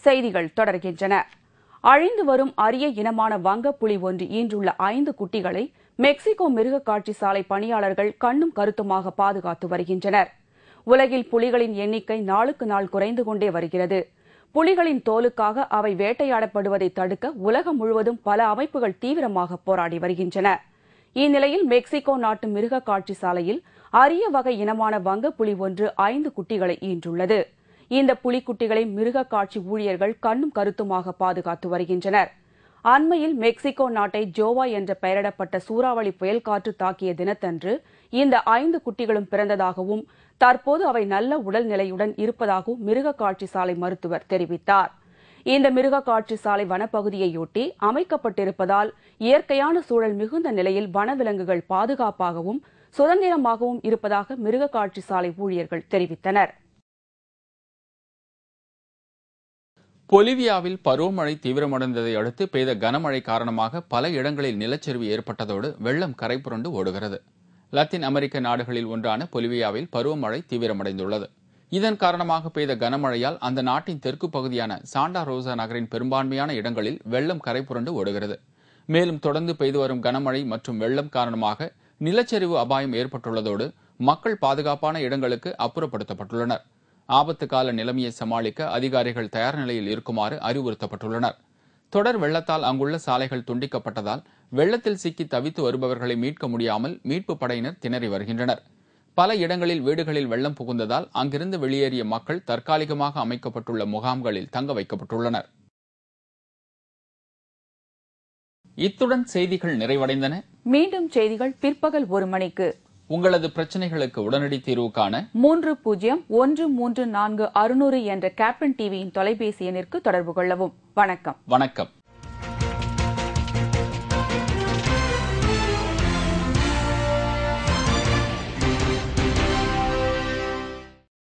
செய்திகள் தொடர்கின்றன. அழிந்து வரும் அரிய இனமான வங்கப்புலி ஒன்று ஈன்றுள்ள 5 குட்டிகளை மெக்சிகோ மிருக காட்சி சாலை பணியாளர்கள் கண்ணும் கருத்துமாக பாதுகாத்து வருகின்றனர். உலகில் புலிகளின் எண்ணிக்கை நாளுக்கு நாள் குறைந்து கொண்டே வருகிறது. புலிகளின் தோலுக்காக அவை வேட்டையாடப்படுவதை தடுக்க உலகம் முழுவதும் பல அமைப்புகள் தீவிரமாக போராடி வருகின்றன. இந்நிலையில் மெக்சிகோ நாட்டு மிருக காட்சி சாலையில் அரிய வகை இனமான வங்கப்புலி ஒன்று 5 குட்டிகளை ஈன்றுள்ளது. இந்த புலிக்குட்டிகளை மிருக காட்சி ஊழியர்கள் கண்ணும் கருத்துமாக பாதுகாத்து வருகின்றனர். அண்மையில் மெக்சிகோ நாட்டை ஜோவா என்ற பெயரிடப்பட்ட சூறாவளி புயல் காற்று தாக்கிய தினத்தன்று இந்த 5 குட்டிகளும் பிறந்ததாகவும் தற்போது அவை நல்ல உடல்நிலையுடன் இருப்பதாகவும் மிருக காட்சி சாலை மருத்துவர் தெரிவித்தார். இந்த மிருக காட்சி சாலை வனப்பகுதியையொட்டி அமைக்கப்பட்டிருப்பதால் இயற்கையான சூழல் மிகுந்த நிலையில் வனவிலங்குகள் பாதுகாப்பாகவும் சுதந்திரமாகவும் இருப்பதாக மிருக காட்சி சாலை ஊழியர்கள் தெரிவித்தனர். பொலிவியாவில் பருவமழை தீவிரமடைந்ததை அடுத்து பெய்த கனமழை காரணமாக பல இடங்களில் நிலச்சரிவு ஏற்பட்டதோடு வெள்ளம் கரைபுரண்டு ஓடுகிறது. லத்தீன் அமெரிக்க நாடுகளில் ஒன்றான பொலிவியாவில் பருவமழை தீவிரமடைந்துள்ளது. இதன் காரணமாக பெய்த கனமழையால் அந்த நாட்டின் தெற்கு பகுதியான சாண்டா ரோசா நகரின் பெரும்பான்மையான இடங்களில் வெள்ளம் கரைபுரண்டு ஓடுகிறது. மேலும் தொடர்ந்து பெய்து வரும் கனமழை மற்றும் வெள்ளம் காரணமாக நிலச்சரிவு அபாயம் ஏற்பட்டுள்ளதோடு மக்கள் பாதுகாப்பான இடங்களுக்கு அப்புறப்படுத்தப்பட்டுள்ளனர். ஆபத்து கால நிலைமையை சமாளிக்க அதிகாரிகள் தயார் நிலையில் இருக்குமாறு அறிவுறுத்தப்பட்டுள்ளனர். தொடர் வெள்ளத்தால் அங்குள்ள சாலைகள் துண்டிக்கப்பட்டதால் வெள்ளத்தில் சிக்கி தவித்து வருபவர்களை மீட்க முடியாமல் மீட்பு படையினர் திணறி வருகின்றனர். பல இடங்களில் வீடுகளில் வெள்ளம் புகுந்ததால் அங்கிருந்து வெளியேறிய மக்கள் தற்காலிகமாக அமைக்கப்பட்டுள்ள முகாம்களில் தங்க வைக்கப்பட்டுள்ளனர். இத்துடன் செய்திகள் நிறைவடைந்தன. மீண்டும் செய்திகள் பிற்பகல் 1 மணிக்கு. உங்களது பிரச்சனைகளுக்கு உடனடி தீர்வு காண 30134600 என்ற கேப்டன் டிவியின் தொலைபேசி எண்ணிற்கு தொடர்பு கொள்ளவும். வணக்கம்.